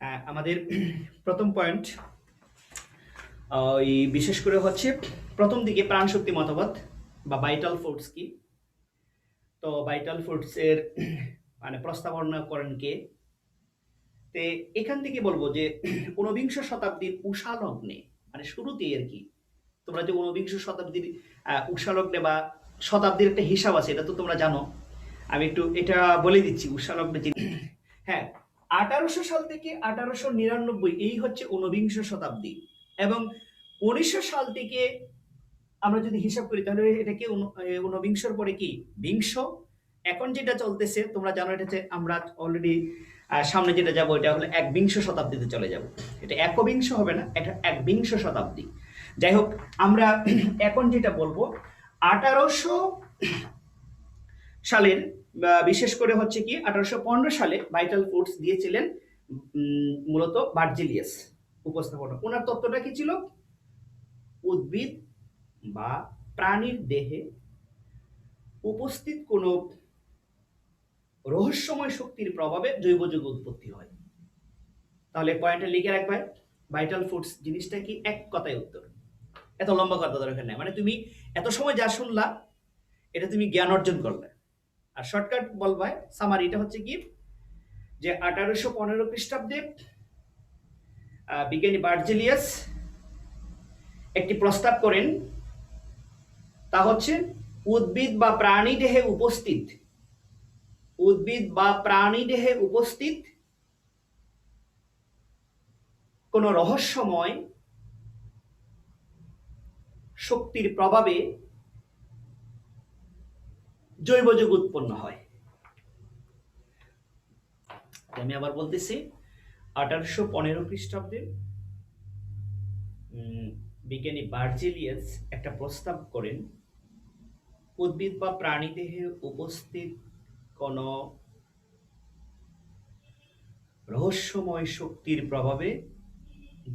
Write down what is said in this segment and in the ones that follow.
আমাদের প্রথম পয়েন্ট ওই বিশেষ করে হচ্ছে প্রথম দিকে প্রাণশক্তি মতবাদ বা ভাইটাল ফোর্স কি। তো ভাইটাল ফোর্স এর মানে প্রস্তাবনা করেন কে? তে এখান থেকে বলবো যে ঊনবিংশ শতাব্দীর উষা লগ্নে, মানে শুরুতেই আর কি। তোমরা যে ঊনবিংশ শতাব্দীর উষা লগ্নে বা শতাব্দীর একটা হিসাব আছে, এটা তো তোমরা জানো। আমি একটু এটা বলে দিচ্ছি উষা লগ্নে যে হ্যাঁ, 1800 সাল থেকে 1899 এই হচ্ছে ঊনবিংশ শতাব্দী। এবং 1900 সাল থেকে আমরা যদি হিসাব করি তাহলে এটা কি ঊনবিংশর পরে কি বিংশ। এখন যেটা চলতেছে তোমরা জানো, এটা হচ্ছে আমরা অলরেডি সামনে যেটা যাবো এটা হলো একবিংশ শতাব্দীতে চলে যাব। এটা একবিংশ হবে না, এটা একবিংশ শতাব্দী। যাই হোক, আমরা এখন যেটা বলবো 1800 সালের বিশেষ করে হচ্ছে কি 1815 সালে ভাইটাল ফোর্স দিয়েছিলেন মূলত ভার্জিলিয়াস। উপস্থাপনা ওনার তত্ত্বটা কি ছিল? উদ্ভিদ বা প্রাণীর দেহে উপস্থিত কোন রহস্যময় শক্তির প্রভাবে জৈব যৌগ উৎপত্তি হয়। তাহলে পয়েন্টটা লিখে রাখবে, ভাইটাল ফোর্স জিনিসটা কি? এক কথায় উত্তর। এত লম্বা কথা দরকার নেই, মানে তুমি এত সময় যা শুনলা এটা তুমি জ্ঞান অর্জন করলে। আর শর্টকাট বলবায় সামারিটা হচ্ছে কি যে 1815 খ্রিস্টাব্দে বিজ্ঞানী ভার্জিলিয়াস একটি প্রস্তাব করেন, তা হচ্ছে উদ্ভিদ বা প্রাণী দেহে উপস্থিত কোন রহস্যময় শক্তির প্রভাবে জৈব যৌগ উৎপন্ন হয়। আমি আবার বলতেছি 1815 খ্রিস্টাব্দে বিজ্ঞানী ভার্জিলিয়াস একটা প্রস্তাব করেন, উদ্ভিদ বা প্রাণী দেহে উপস্থিত কোন রহস্যময় শক্তির প্রভাবে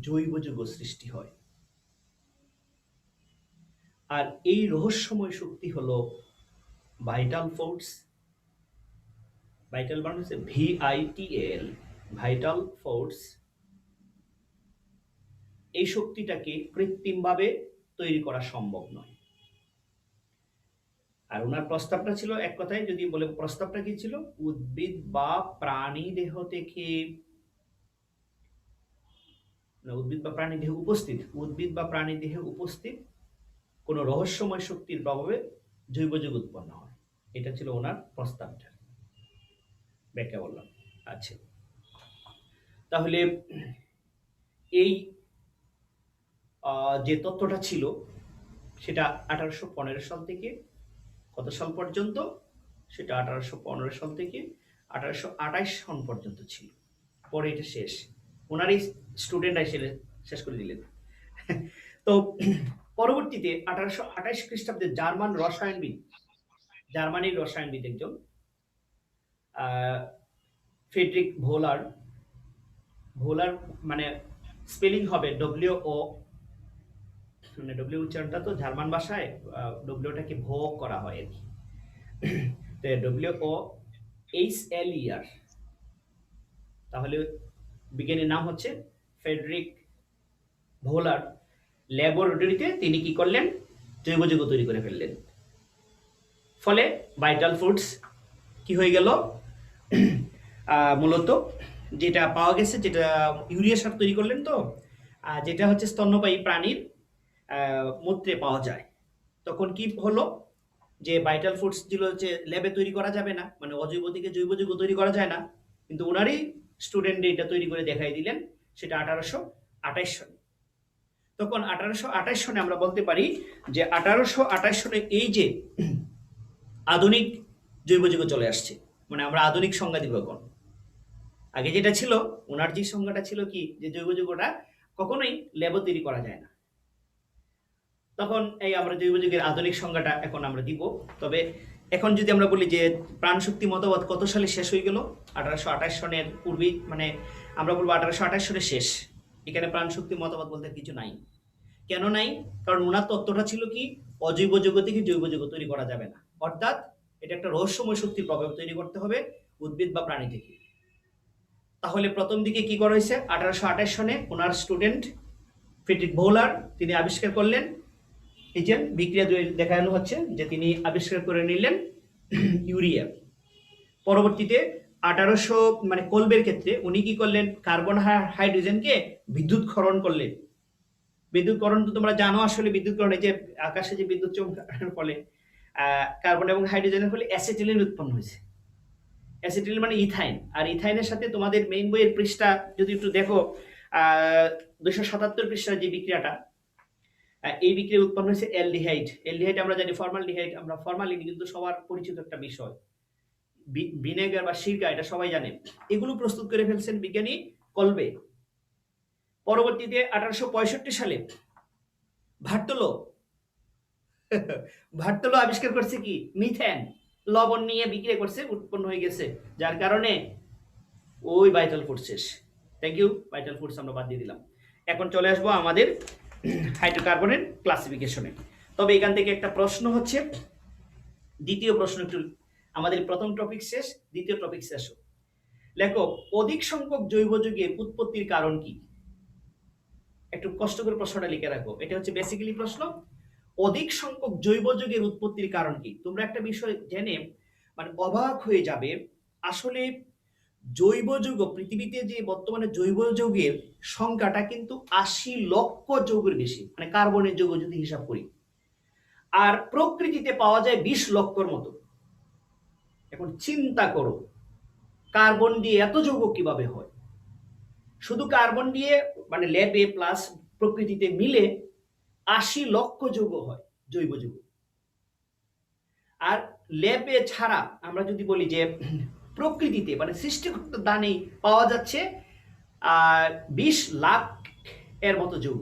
জৈব যৌগ সৃষ্টি হয়। আর এই রহস্যময় শক্তি হলো ভাইটাল ফোর্স। ভাইটাল মানে হচ্ছে VITAL, ভাইটাল ফোর্স। এই শক্তিটাকে কৃত্রিমভাবে তৈরি করা সম্ভব নয়। আর ওনার প্রস্তাবটা ছিল, এক কথায় যদি বলে প্রস্তাবটা কি ছিল, উদ্ভিদ বা প্রাণী দেহ থেকে উদ্ভিদ বা প্রাণী দেহে উপস্থিত কোন রহস্যময় শক্তির প্রভাবে জৈব যৌগ উৎপন্ন হয়। এটা ছিল ওনার প্রস্তাবটা, ব্যাখ্যা বললাম। আচ্ছা, তাহলে এই যে তত্ত্বটা ছিল সেটা 1815 সাল থেকে কত সাল পর্যন্ত? সেটা 1815 সাল থেকে 1828 সন পর্যন্ত ছিল। পরে এটা শেষ, ওনারই স্টুডেন্টরা এসে শেষ করে দিলেন। তো পরবর্তীতে 1828 খ্রিস্টাব্দে জার্মানির রসায়নবিদ একজন ফ্রেডরিক ভোলার মানে স্পেলিং হবে ডব্লিউ মানে ডব্লিউ উচ্চারণটা তো জার্মান ভাষায় ডব্লিউটাকে ভো করা হয় আর কি। তো WOHLER, তাহলে বিজ্ঞানীর নাম হচ্ছে ফ্রেডরিক ভোলার। ল্যাবরেটরিতে তিনি কি করলেন? জৈব যৌগ তৈরি করে ফেললেন। ফলে ভাইটাল ফোর্স কি হয়ে গেল? মূলত যেটা পাওয়া গেছে, যেটা ইউরিয়া সার তৈরি করলেন, তো যেটা হচ্ছে স্তন্যপায়ী প্রাণীর মূত্রে পাওয়া যায়। তখন কি হলো যে ভাইটাল ফোর্স ছিল হচ্ছে ল্যাবে তৈরি করা যাবে না, মানে অজৈব থেকে জৈব যৌগ তৈরি করা যায় না, কিন্তু ওনারই স্টুডেন্ট এটা তৈরি করে দেখাই দিলেন। সেটা 1828 সনে। তখন 1828 সনে আমরা বলতে পারি যে 1828 সনে এই যে আধুনিক জৈব যৌগ চলে আসছে, মানে আমরা আধুনিক সংজ্ঞা দিব এখন। আগে যেটা ছিল ওনার যে সংজ্ঞাটা ছিল কি, যে জৈব যৌগটা কখনোই ল্যাবে তৈরি করা যায় না। তখন এই আমরা জৈব যৌগের আধুনিক সংজ্ঞাটা এখন আমরা দিব। তবে এখন যদি আমরা বলি যে প্রাণশক্তি মতবাদ কত সালে শেষ হয়ে গেল? 1828 সনের পূর্বেই, মানে আমরা বলবো 1828 সনে শেষ। এখানে প্রাণশক্তি মতবাদ বলতে কিছু নাই। কেন নাই? কারণ ওনার তত্ত্বটা ছিল কি, অজৈব যৌগ থেকে জৈব যৌগ তৈরি করা যাবে না, অর্থাৎ এটা একটা রহস্যময় শক্তির প্রভাব তৈরি করতে হবে উদ্ভিদ বা প্রাণী থেকে। তাহলে প্রথম দিকে কি করা হয়েছে? 1828 সনে ওনার স্টুডেন্ট ফ্রেডরিক বোহলার তিনি আবিষ্কার করলেন, এই যে বিক্রিয়া দেখানো হচ্ছে যে তিনি আবিষ্কার করে নিলেন ইউরিয়া। পরবর্তীতে 1800 মানে কোলবের ক্ষেত্রে উনি কি করলেন? কার্বন হাইড্রোজেনকে বিদ্যুৎকরণ করলেন। বিদ্যুৎকরণ তো তোমরা জানো, আসলে বিদ্যুৎকরণ এই যে আকাশে যে বিদ্যুৎ চমকানোর ফলে কার্বন এবং হাইড্রোজেনের ফলে অ্যাসিটিলিন উৎপন্ন হয়েছে। অ্যাসিটিলিন মানে ইথাইন, আর ইথাইনের সাথে তোমাদের মেইন বইয়ের পৃষ্ঠা যদি একটু দেখো 277 পৃষ্ঠার যে বিক্রিয়াটা, এই বিক্রিয়া উৎপন্ন হয়েছে অ্যালডিহাইড। অ্যালডিহাইড আমরা জানি ফর্মালডিহাইড, আমরা ফর্মালিন কিন্তু সবার পরিচিত একটা বিষয়, ভিনেগার বা সিরকা এটা সবাই জানে। এগুলো প্রস্তুত করে ফেলছেন বিজ্ঞানী কলবে। পরবর্তীতে 1865 সালে ভার্তোলো ভার্তোলো আবিষ্কার করছে কি? মিথেন। লবণ নিয়ে বিক্রিয়া করছে, উৎপন্ন হয়ে গেছে, যার কারণে ওই ভাইটাল ফুড শেষ। থ্যাংক ইউ, ভাইটাল ফুডস আমরা বাদ দিয়ে দিলাম। এখন চলে আসবো আমাদের হাইড্রোকার্বনের ক্লাসিফিকেশনে। তবে এখান থেকে একটা প্রশ্ন হচ্ছে, দ্বিতীয় প্রশ্ন একটু, আমাদের প্রথম টপিক শেষ, দ্বিতীয় টপিক শেষ। লেখো, অধিক সংখ্যক জৈব যৌগের উৎপত্তির কারণ কি? একটু কষ্ট করে প্রশ্নটা লিখে রাখো, এটা হচ্ছে বেসিক্যালি প্রশ্ন। অধিক সংখ্যক জৈব যৌগের উৎপত্তির কারণ কি? তোমরা একটা বিষয় জেনে মানে অবাক হয়ে যাবে, আসলে জৈব যৌগ, পৃথিবীতে যে বর্তমানে জৈব যৌগের সংখ্যাটা কিন্তু 80 লক্ষ যৌগের বেশি, মানে কার্বনের যৌগ যদি হিসাব করি, আর প্রকৃতিতে পাওয়া যায় 20 লক্ষর মতো। এখন চিন্তা করো, কার্বন দিয়ে এত যৌগ কিভাবে হয়? শুধু কার্বন দিয়ে মানে ল্যাবে প্লাস প্রকৃতিতে মিলে 80 লক্ষ যৌগ হয়, জৈব যৌগ। আর ল্যাবে ছাড়া আমরা যদি বলি যে প্রকৃতিতে মানে সৃষ্টিকর্তার দানেই পাওয়া যাচ্ছে 20 লাখ এর মতো যৌগ।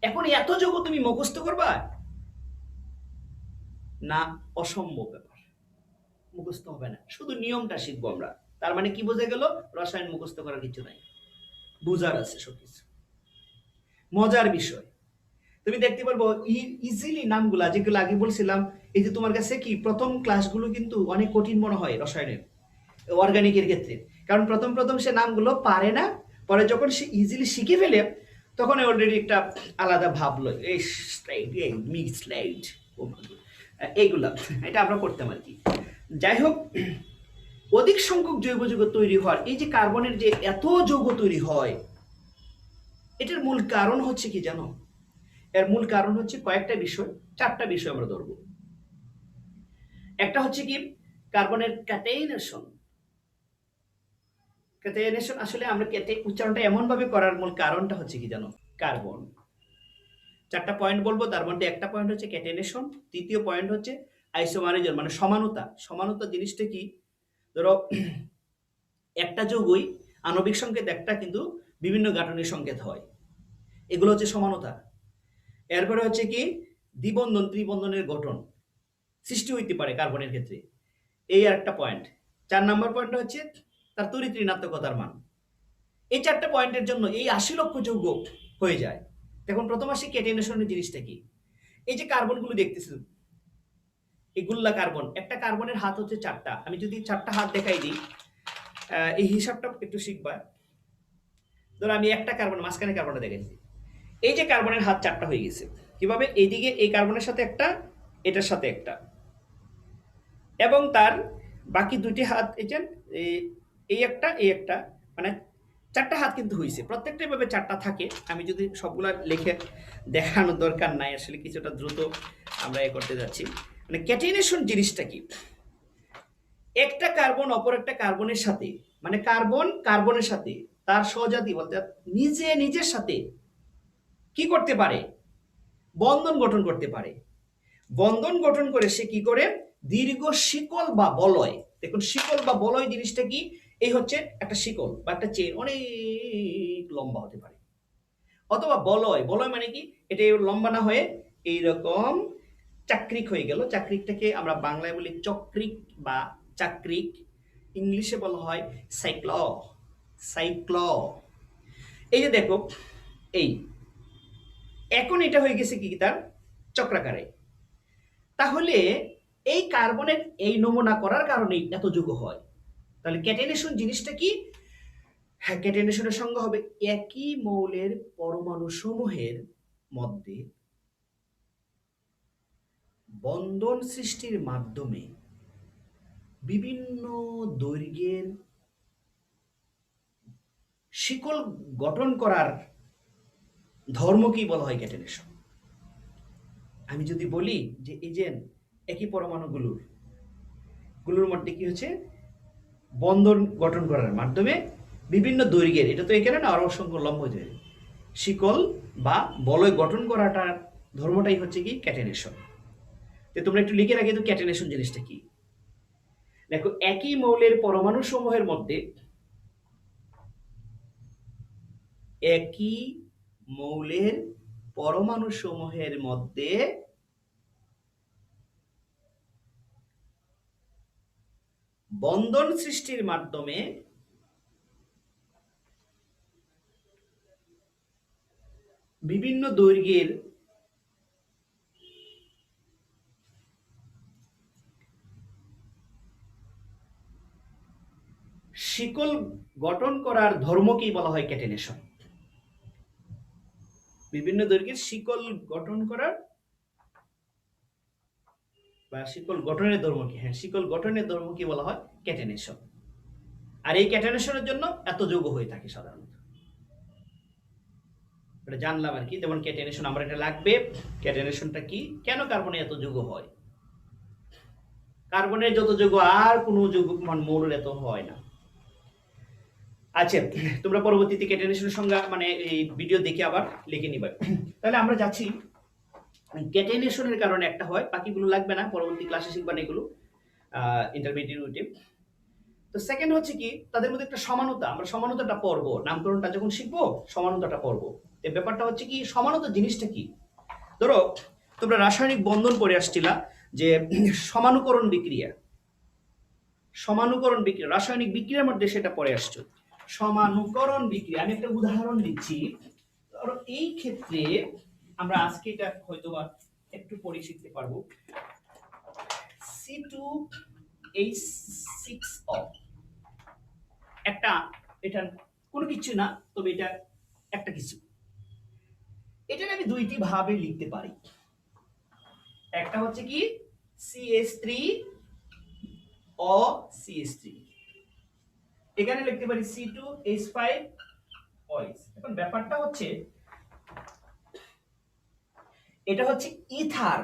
এখন এত যৌগ তুমি মুখস্থ করবা না? অসম্ভব ব্যাপার, মুখস্থ হবে না, শুধু নিয়মটা শিখবো আমরা। তার মানে কি বোঝা গেল? রসায়ন মুখস্থ করার কিছু নাই, বুঝার আছে সবকিছু। মজার বিষয়, তুমি দেখতে পারবো ইজিলি নামগুলা, যেগুলো আগে বলছিলাম, এই যে তোমার কাছে কি প্রথম ক্লাসগুলো কিন্তু অনেক কঠিন মনে হয় রসায়নের, অর্গানিকের ক্ষেত্রে, কারণ প্রথম প্রথম সে নামগুলো পারে না, পরে যখন সে ইজিলি শিখে ফেলে তখন অলরেডি একটা আলাদা ভাব লয়, এই স্লাইড, এই মিক্স স্লাইড, এইগুলা এটা আমরা করতাম আর কি। যাই হোক, অধিক সংখ্যক জৈব যৌগ তৈরি হওয়ার, এই যে কার্বনের যে এত যৌগ তৈরি হয়, এটার মূল কারণ হচ্ছে কি জানো? এর মূল কারণ হচ্ছে কয়েকটা বিষয়, 4টা বিষয় আমরা ধরবো। একটা হচ্ছে কি কার্বনের ক্যাটাইনেশন। ক্যাটাইনেশন আসলে আমরা উচ্চারণটা এমন ভাবে করার মূল কারণটা হচ্ছে কি জানো? কার্বন 4টা পয়েন্ট বলবো, তার মধ্যে একটা পয়েন্ট হচ্ছে ক্যাটাইনেশন, তৃতীয় পয়েন্ট হচ্ছে আইসোমারিজম মানে সমানতা। সমানতা জিনিসটা কি? ধরো একটা যৌগই আণবিক সংকেত একটা, কিন্তু বিভিন্ন গাঠনিক সংকেত হয়, এগুলো হচ্ছে সমানতা। এরপরে হচ্ছে কি দ্বিবন্ধন ত্রিবন্ধনের গঠন সৃষ্টি হইতে পারে কার্বনের ক্ষেত্রে, এই আর একটা পয়েন্ট। 4 নম্বর পয়েন্ট হচ্ছে তার তড়িৎ ঋণাত্মকতার মান। এই 4টা পয়েন্টের জন্য এই 80 লক্ষ যৌগ হয়ে যায়। এখন প্রথম আসি ক্যাটাইনেশনের জিনিসটা কি। এই যে কার্বনগুলো দেখতেছি, এগুলা কার্বন, একটা কার্বনের হাত হচ্ছে 4টা। আমি যদি 4টা হাত দেখাই দিই, এই হিসাবটা একটু শিখবা। ধরো আমি একটা কার্বন, মাঝখানে কার্বনটা দেখাইছি, এই যে কার্বনের হাত 4টা হয়ে গেছে কিভাবে? এইদিকে এই কার্বনের সাথে একটা, এটার সাথে একটা, এবং তার বাকি 2টি হাত এই একটা, এই একটা, মানে 4টা হাত কিন্তু হয়েছে। প্রত্যেকটা ভাবে 4টা থাকে। আমি যদি সবগুলা লিখে দেখানোর দরকার নাই, আসলে কিছুটা দ্রুত আমরা করতে যাচ্ছি। মানে ক্যাটাইনেশন জিনিসটা কি? একটা কার্বন অপর একটা কার্বনের সাথে, মানে কার্বন কার্বনের সাথে তার সহজাতি বলতে নিজের সাথে কি করতে পারে? বন্ধন গঠন করতে পারে। বন্ধন গঠন করে সে কি করে? দীর্ঘ শিকল বা বলয়। দেখুন শিকল বা বলয় জিনিসটা কি? এই হচ্ছে একটা শিকল বা একটা চেন, অনেক লম্বা হতে পারে, অথবা বলয়। বলয় মানে কি? এটা লম্বা না হয়ে এইরকম চাকরিক হয়ে গেল। চাকরিকটাকে আমরা বাংলায় বলি চক্রিক বা চাকরিক, ইংলিশে বলা হয় সাইক্ল। সাইক্ল, এই যে দেখো, এই এখন এটা হয়ে গেছে কি তার চক্রাকারে। তাহলে এই কার্বনের এই নমুনা করার কারণেই এত যৌগ হয়। তাহলে ক্যাটেনেশন জিনিসটা কি? হ্যাঁ, ক্যাটেনেশনের সংজ্ঞা হবে একই মৌলের পরমাণু সমূহের মধ্যে বন্ধন সৃষ্টির মাধ্যমে বিভিন্ন দৈর্ঘ্যের শিকল গঠন করার ধর্মকেই বলা হয় ক্যাটেনেশন। আমি যদি বলি যে এই যে একই পরমাণুগুলোর মধ্যে কি হচ্ছে, বন্ধন গঠন করার মাধ্যমে বিভিন্ন দৈর্ঘ্যের, এটা তো এখানে না, আরো অসংখ্য লম্ব দৈর্ঘ্যের শিকল বা বলয় গঠন করাটার ধর্মটাই হচ্ছে কি ক্যাটেনেশন। তো তোমরা একটু লিখে রাখি তো ক্যাটেনেশন জিনিসটা কি। দেখো, একই মৌলের পরমাণু সমূহের মধ্যে একই মৌলের পরমাণু সমূহের মধ্যে বন্ধন সৃষ্টির মাধ্যমে বিভিন্ন দৈর্ঘ্যের শিকল গঠন করার ধর্মকেই বলা হয় ক্যাটেনেশন। বিভিন্ন দৈর্ঘ্যের শিকল গঠন করার বা শিকল গঠনের ধর্মকে, হ্যাঁ, শিকল গঠনের ধর্মকে বলা হয় ক্যাটেনেশন। আর এই ক্যাটেনেশনের জন্য এত যৌগ হয়ে থাকে সাধারণত, এটা জানলাম আর কি। যেমন ক্যাটেনেশন আমরা এটা লাগবে, ক্যাটেনেশনটা কি, কেন কার্বনে এত যৌগ হয়, কার্বনের যত যৌগ আর কোনো যৌগ মানে মৌলের এত হয় না। আচ্ছা, তোমরা পরবর্তীতে ক্যাটেনেশনের সংজ্ঞা মানে এই ভিডিও দেখে আবার লিখে নিবা। তাহলে আমরা যাচ্ছি, ক্যাটেনেশনের কারণে একটা হয়, বাকিগুলো লাগবে না, পরবর্তী ক্লাসে শিখবা না এগুলো ইন্টারমিডিয়েটে। তো সেকেন্ড হচ্ছে কি, তাদের মধ্যে একটা সমানতা, আমরা সমানতাটা পড়বো, নামকরণটা যখন শিখবো সমানতাটা পড়বো। এই ব্যাপারটা হচ্ছে কি, সমানতা জিনিসটা কি। ধরো তোমরা রাসায়নিক বন্ধন পড়ে আসছিলা যে সমানুকরণ বিক্রিয়া, রাসায়নিক বিক্রিয়ার মধ্যে সেটা পড়ে আসছো, সমানুকরণ বিক্রিয়া। আমি একটা উদাহরণ দিচ্ছি। ধরো এই ক্ষেত্রে আমরা আজকে এটা হয়তো বা একটু পরে শিখতে পারবো। C2H6O, একটা, এটা কোনো কিছু না, তবে এটা একটা কিছু। এটা আমি দুইটি ভাবে লিখতে পারি। একটা হচ্ছে কি CH3O CH3, এখানে লিখতে পারি C2H5OH। এখন ব্যাপারটা হচ্ছে, এটা হচ্ছে ইথার,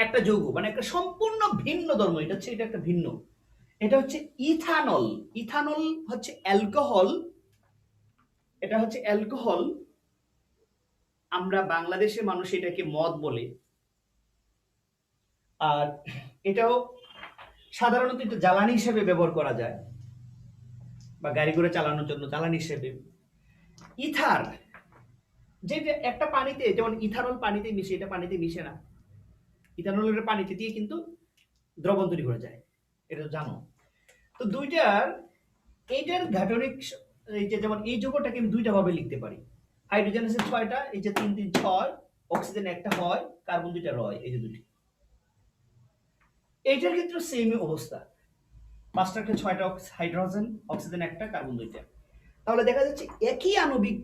একটা যৌগ, মানে একটা সম্পূর্ণ ভিন্ন ধর্ম। এটা হচ্ছে, এটা একটা ভিন্ন, এটা হচ্ছে ইথানল। ইথানল হচ্ছে অ্যালকোহল, এটা হচ্ছে অ্যালকোহল। আমরা বাংলাদেশের মানুষ এটাকে মদ বলে। আর এটাও সাধারণত এটা জ্বালানি হিসেবে ব্যবহার করা যায়, বা গাড়ি ঘোড়া চালানোর জন্য জ্বালানি হিসেবে। ইথার, যেটা একটা পানিতে, যেমন ইথানল পানিতে মিশে, এটা পানিতে মিশে না, ইথানলের পানিতে দিয়ে কিন্তু দ্রবণ তৈরি করা যায়, এটা জানো। তো দুইটার, এইটার গাঠনিক, এই যে যেমন এই যৌগটাকে আমি দুইটা ভাবে লিখতে পারি। হাইড্রোজেন আছে 6টা, এই যে 3 3 6, অক্সিজেন একটা হয়, কার্বন দুইটা রয়, এই যে দুটি। এইটার ক্ষেত্রে সেম অবস্থা, 5টাকে 6টা হাইড্রোজেন, অক্সিজেন একটা, কার্বন দুইটা। তাহলে দেখা যাচ্ছে একই আণবিক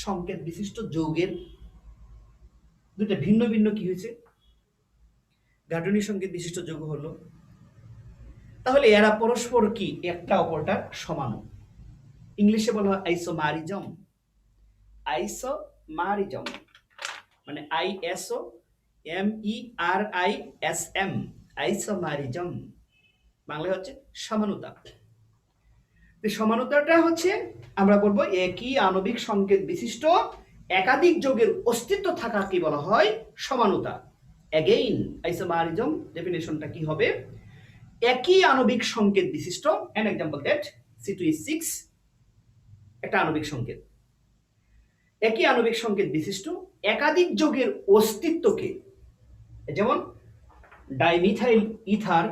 সংকেত বিশিষ্ট যৌগের দুইটা ভিন্ন ভিন্ন কি হয়েছে, গাঠনিক সংকেত বিশিষ্ট যৌগ হলো। তাহলে এরা পরস্পর কি একটা অপরটার সমান, ইংলিশে বলা হয় আইসোমারিজম। আইসোমারিজম মানে ISOMERISM, আইসোমারিজম, বাংলায় হচ্ছে সমানতা। সমানতাটা হচ্ছে আমরা বলবো একই আণবিক সংকেত বিশিষ্ট একাধিক যৌগের অস্তিত্ব থাকাকে বলা হয় সমানতা। এগেইন আইসোমারিজম ডেফিনেশনটা কি হবে, একই আণবিক সংকেত বিশিষ্ট, an example that C2H6 একটা আণবিক সংকেত, একই আণবিক সংকেত বিশিষ্ট একাধিক যৌগের অস্তিত্বকে, যেমন ডাইমিথাইল ইথার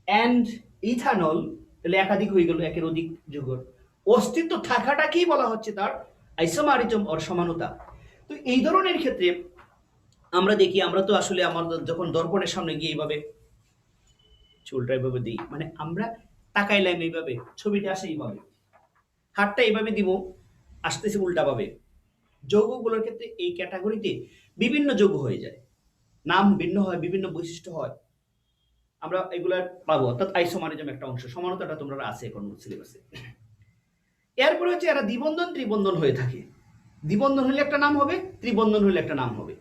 এন্ড ইথানল, তাহলে একাধিক হয়ে গেল, একের অধিক যৌগের অস্তিত্ব থাকাটাকেই বলা হচ্ছে তার আইসোমারিজম অর সমানতা। তো এই ধরনের ক্ষেত্রে আমরা দেখি, আমরা তো আসলে আমাদের যখন দর্পণের সামনে গিয়ে এইভাবে চুলটা এইভাবে দিই, মানে আমরা তাকাইলাম এইভাবে, ছবিটা আসে এইভাবে, হাতটা এইভাবে দিব, আসতেছে উল্টাভাবে। যৌগগুলোর ক্ষেত্রে এই ক্যাটাগরিতে বিভিন্ন যৌগ হয়ে যায়, নাম ভিন্ন হয়, বিভিন্ন বৈশিষ্ট্য হয়, আমরা এগুলার পাবো। অর্থাৎ আইসোমারিজম একটা অংশ, সমানতাটা তোমরা আছে এখন সিলেবাসে। এরপরে হচ্ছে এরা দ্বিবন্ধন ত্রিবন্ধন হয়ে থাকে। দ্বিবন্ধন হলে একটা নাম হবে, ত্রিবন্ধন হলে একটা নাম হবে।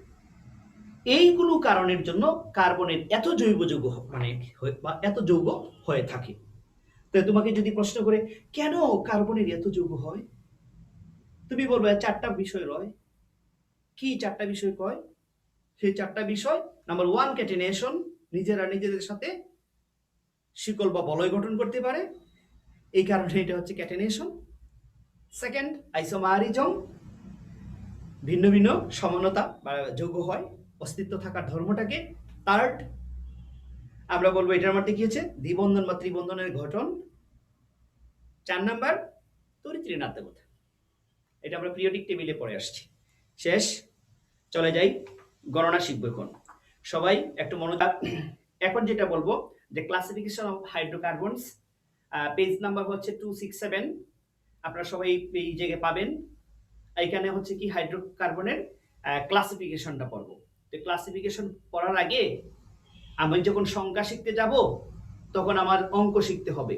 এইগুলো কারণের জন্য কার্বনের এত জৈব যৌগ মানে বা এত যৌগ হয়ে থাকে। তো তোমাকে যদি প্রশ্ন করে কেন কার্বনের এত যৌগ হয়, তুমি বলবে চারটা বিষয় রয়। কি চারটা বিষয় কয়? সেই চারটা বিষয়, নাম্বার ওয়ান ক্যাটেনেশন, নিজেরা নিজেদের সাথে শিকল বা বলয় গঠন করতে পারে, এই কারণে এটা হচ্ছে ক্যাটেনেশন। সেকেন্ড আইসোমারিজম, ভিন্ন ভিন্ন সমানতা বা যৌগ হয়, অস্তিত্ব থাকার ধর্মটাকে। থার্ড আমরা বলবো এটার মধ্যে কি হচ্ছে দ্বিবন্ধন বা ত্রিবন্ধনের গঠন। 4 নাম্বার তড়িৎ ঋণাত্মকতা, এটা আমরা পিরিয়ডিক টেবিলে পড়ে আসছি। শেষ, চলে যাই গণনা শিখবো এখন। সবাই একটু মনোযোগ। এখন যেটা বলবো যে classification of hydrocarbons, page number হচ্ছে 267, আপনারা সবাই এই জায়গায় পাবেন। এখানে হচ্ছে কি হাইড্রোকার্বনের ক্লাসিফিকেশনটা পড়বো। তো ক্লাসিফিকেশন পড়ার আগে আমি যখন সংখ্যা শিখতে যাব তখন আমার অঙ্ক শিখতে হবে,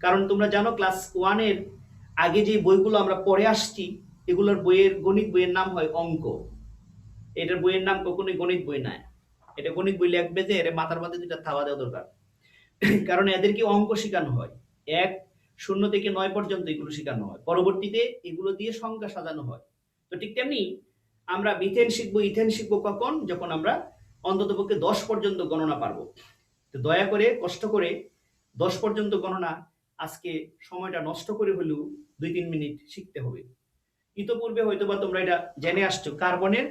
কারণ তোমরা জানো ক্লাস 1-এর আগে যে বইগুলো আমরা পড়ে আসছি এগুলোর বইয়ের গণিত বইয়ের নাম হয় অঙ্ক। এটার বইয়ের নাম কখনোই গণিত বই নয়। এটা গণিত বই লিখবে যে এর মাথার মধ্যে দুটা থাবা দেওয়া দরকার, কারণ এদেরকে অঙ্ক শেখানো হয়, 1 0 থেকে 9 পর্যন্ত এগুলো শেখানো হয়, পরবর্তীতে এগুলো দিয়ে সংখ্যা সাজানো হয়। তো ঠিক তেমনি আমরা মিথেন শিখবো, ইথেন শিখবো কখন? যখন আমরা অন্ততপক্ষে 10 পর্যন্ত গণনা পারবো। তো দয়া করে কষ্ট করে 10 পর্যন্ত গণনা আজকে সময়টা নষ্ট করে হলেও 2-3 মিনিট শিখতে হবে। ইতোপূর্বে হয়তোবা তোমরা এটা জেনে আসছো, কার্বনের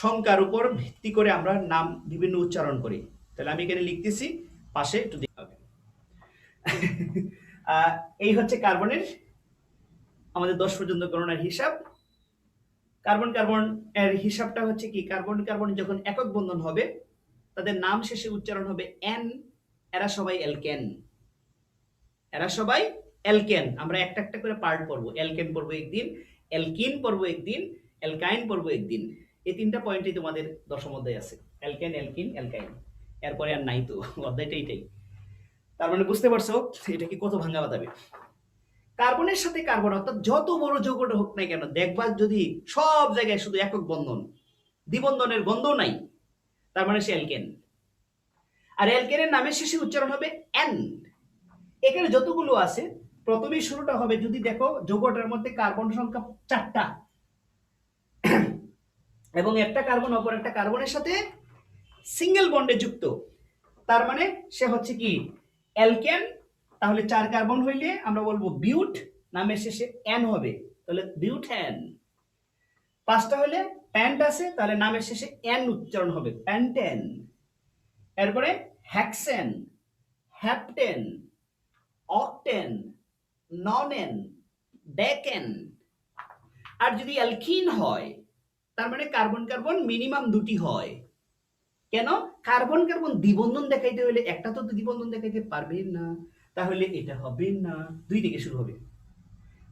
সংখ্যার উপর ভিত্তি করে আমরা নাম বিভিন্ন উচ্চারণ করি। তাহলে আমি এখানে লিখতেছি, পাশে একটু দেখতে হবে। এই হচ্ছে কার্বনের আমাদের 10 পর্যন্ত গণনার হিসাব। কার্বন কার্বন এর হিসাবটা হচ্ছে কি, কার্বন কার্বন যখন একক বন্ধন হবে তাদের নাম শেষে উচ্চারণ হবে এন, এরা সবাই অ্যালকেন, এরা সবাই অ্যালকেন। আমরা একটা একটা করে পার্ট পড়বো, অ্যালকেন পড়বো একদিন, অ্যালকিন পড়বো একদিন, অ্যালকাইন পড়বো একদিন। এই 3টা পয়েন্টই তোমাদের দশম অধ্যায়ে আছে, অ্যালকেন অ্যালকিন অ্যালকাইন, এরপরে আর নাই তো, অধ্যায়টা এটাই। তার মানে বুঝতে পারছো এটা কি কত ভাঙা বাতাবে। কার্বনের সাথে কার্বন অর্থাৎ যত বড় যৌগটা হোক না কেন, দেখবা যদি সব জায়গায় শুধু একক বন্ধন, দ্বিবন্ধনের গন্ধ নাই, তার মানে সে অ্যালকেন। আর অ্যালকেনের নামের শেষে উচ্চারণ হবে এন। এখানে যতগুলো আছে প্রথমেই শুরুটা হবে, যদি দেখো যৌগটার মধ্যে কার্বন সংখ্যা 4টা এবং একটা কার্বন অপর একটা কার্বনের সাথে সিঙ্গেল বন্ডে যুক্ত, তার মানে সে হচ্ছে কি অ্যালকেন। তাহলে 4 কার্বন হইলে আমরা বলবো বিউট, নামের শেষে এন হবে, তাহলে বিউটেন। 5টা হলে প্যান্ট আছে, তাহলে নামের শেষে এন উচ্চারণ হবে, প্যান্টেন। এরপরে হেক্সেন, হ্যাপটেন, অক্টেন, ননেন, ডেকেন। আর যদি অ্যালকিন হয় তার মানে কার্বন কার্বন মিনিমাম 2টি হয়। কেন? কার্বন কার্বন দ্বিবন্ধন দেখাইতে হলে একটা তো দ্বিবন্ধন দেখাইতে পারবে না, তাহলে এটা হবে না, 2 থেকে শুরু হবে।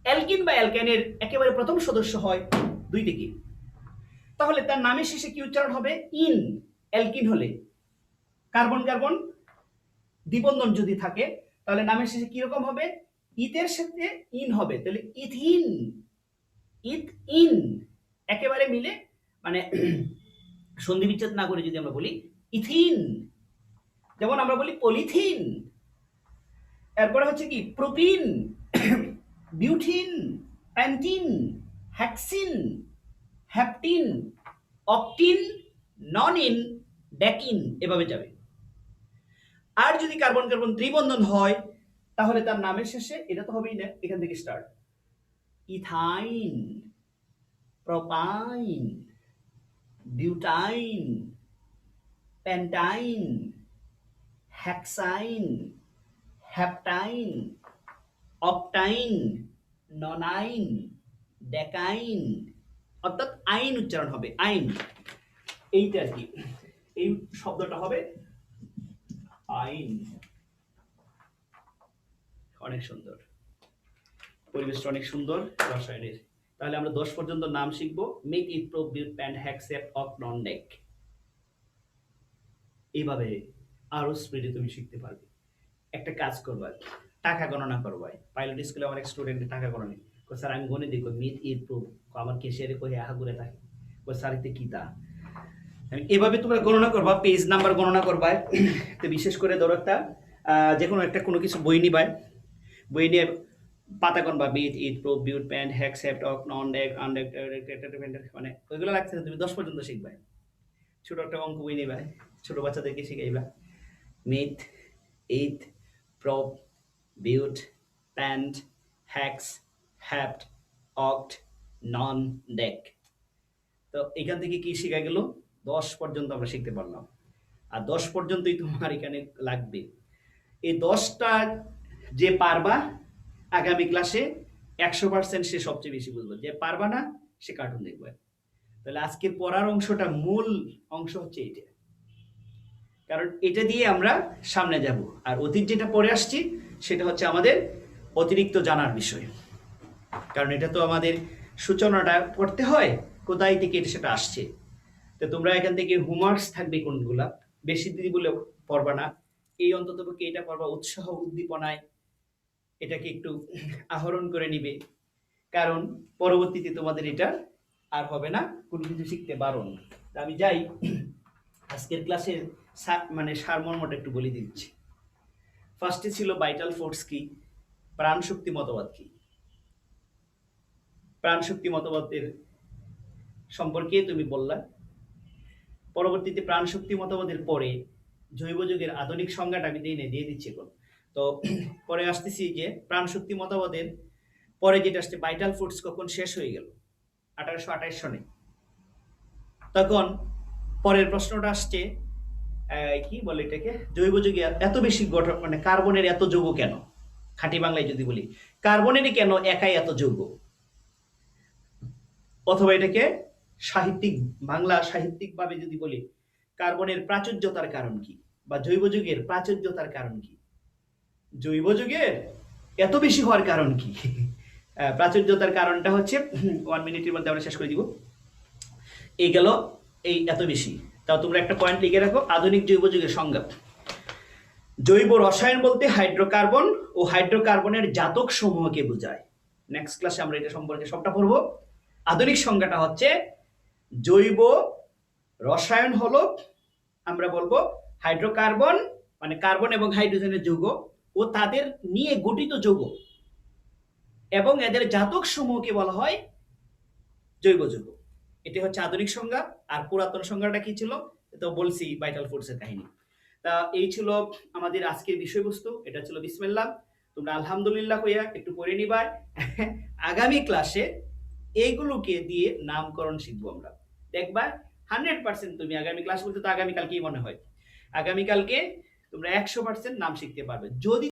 অ্যালকিন বা অ্যালকাইনের একেবারে প্রথম সদস্য হয় 2 থেকে, তাহলে তার নামের শেষে কি উচ্চারণ হবে? ইন। অ্যালকিন হলে কার্বন কার্বন দ্বিবন্ধন যদি থাকে তাহলে নামের শেষে কি রকম হবে? ইথের সাথে ইন হবে, তাহলে ইথিন, ইথ ইন একেবারে মিলে, মানে সন্ধি বিচ্ছেদ না করে যদি আমরা বলি ইথিন, যেমন আমরা বলি পলিথিন। এরপরে হচ্ছে কি প্রোপিন, বিউটিন, প্যান্টিন, হ্যাক্সিন, হ্যাপটিন, অকটিন, ননিন, ডেকিন, এভাবে যাবে। আর যদি কার্বন কার্বন ত্রিবন্ধন হয় তাহলে তার নামের শেষে, এটা তো হবেই না, এখান থেকে start, ethyne, propyne, butyne, pentyne, hexyne, heptyne, octyne, nonyne, decyne, অর্থাৎ আইন উচ্চারণ হবে, আইন। এইটা আর কি, এই শব্দটা হবে আইন। অনেক সুন্দর। পরিবেশটা অনেক সুন্দর রসায়নের। তাহলে আমরা 10 পর্যন্ত নাম শিখবো। Meth eth prop but pent hex hept অফ নন ডেক। এইভাবে আরো স্পিডে তুমি শিখতে পারবে। একটা কাজ করবা, টাকা গণনা করবা। পাইলট স্কুলে আমার এক স্টুডেন্ট টাকা গণনে স্যার আমি গণে দেখো মিট ইট প্রো আমার কেশিয়ারে কই আহা ঘুরে থাকে স্যার এতে কি তা এভাবে তোমরা গণনা করবা, পেজ নাম্বার গণনা করবা। তো বিশেষ করে ধরো একটা যে কোনো একটা কোনো কিছু বই নিবাই, বই নিয়ে পাতা গণবা meth eth prop but pent hex hept অফ নন ডেক আনডেক মানে ওইগুলো লাগছে না, তুমি 10 পর্যন্ত শিখবা। ছোট একটা অঙ্ক বই নিবা, ছোট বাচ্চাদেরকে শিখাইবা মিথ ইট প্রপ বিউট প্যান্ট হ্যাক্স হ্যাপ্ট অক্ট নন ডেক। তো এখান থেকে কি শেখা গেল? 10 পর্যন্ত আমরা শিখতে পারলাম। আর 10 পর্যন্তই তোমার এখানে লাগবে। এই 10টা যে পারবা আগামী ক্লাসে 100% সে সবচেয়ে বেশি বুঝবে, যে পারবা না সে কার্টুন দেখবে। তাহলে আজকের পড়ার অংশটা মূল অংশ হচ্ছে এটা, কারণ এটা দিয়ে আমরা সামনে যাব। আর অতীত যেটা পড়ে আসছি সেটা হচ্ছে আমাদের অতিরিক্ত জানার বিষয়, কারণ এটা তো আমাদের সূচনাটা পড়তে হয় কোথায় থেকে এটা সেটা আসছে। তো তোমরা এখান থেকে হোমওয়ার্কস থাকবে কোনগুলা বেশি দিদি বলে পড়বা না, এই অন্তত পক্ষে এটা পড়বা উৎসাহ উদ্দীপনায় এটাকে একটু আহরণ করে নিবে, কারণ পরবর্তীতে তোমাদের এটা আর হবে না কোনো কিছু শিখতে বারণ। তা আমি যাই আজকের ক্লাসের মানে সারমর্মটা একটু বলে দিচ্ছি। ফার্স্টে ছিল ভাইটাল ফোর্স কি, প্রাণ শক্তি মতবাদ কি। প্রাণ শক্তি মতবাদের সম্পর্কে তুমি বললা। পরবর্তীতে প্রাণ শক্তি মতবাদের পরে জৈব যুগের আধুনিক সংজ্ঞাটা আমি দিয়ে দিচ্ছি এখন। তো পরে আসতেছি যে প্রাণ শক্তি মতবাদের পরে যেটা আসছে ভাইটাল ফোর্স কখন শেষ হয়ে গেল 1828 সনে। তখন পরের প্রশ্নটা আসছে কি বলে এটাকে, জৈব যুগে এত বেশি গঠন মানে কার্বনের এত যৌগ কেন? খাঁটি বাংলায় যদি বলি কার্বনেরই কেন একাই এত যৌগ? অথবা এটাকে সাহিত্যিক বাংলা সাহিত্যিক ভাবে যদি বলি কার্বনের প্রাচুর্যতার কারণ কি, বা জৈব যুগের প্রাচুর্যতার কারণ কি, জৈব যুগের এত বেশি হওয়ার কারণ কি? প্রাচুর্যতার কারণটা হচ্ছে 1 মিনিটের মধ্যে আমরা শেষ করে দিব। এই গেল এই এত বেশি। তাও তোমরা একটা পয়েন্ট লিখে রাখো, আধুনিক জৈব যুগের সংজ্ঞা। জৈব রসায়ন বলতে হাইড্রোকার্বন ও হাইড্রোকার্বনের জাতক সমূহকে বোঝায়। নেক্সট ক্লাসে আমরা এটা সম্পর্কে সবটা পড়বো। আধুনিক সংজ্ঞাটা হচ্ছে জৈব রসায়ন হলো আমরা বলবো হাইড্রোকার্বন মানে কার্বন এবং হাইড্রোজেনের যৌগ ও তাদের নিয়ে গঠিত যৌগ এবং এদের জাতক সমূহকে বলা হয় জৈব যৌগ। এটি হচ্ছে আধুনিক সংজ্ঞা। আর পুরাতন সংজ্ঞাটা কি ছিল তো বলছি, ভাইটাল ফোর্সের কাহিনী। তা এই ছিল আমাদের আজকের বিষয়বস্তু। এটা ছিল বিসমিল্লাহ। তোমরা আলহামদুলিল্লাহ হইয়া একটু পড়ে নিবা। আগামী ক্লাসে এইগুলোকে দিয়ে নামকরণ শিখবো আমরা। দেখবা 100% তুমি আগামী ক্লাস বলতে তো আগামীকালকেই মনে হয়, আগামীকালকে তোমরা 100% নাম শিখতে পারবে যদি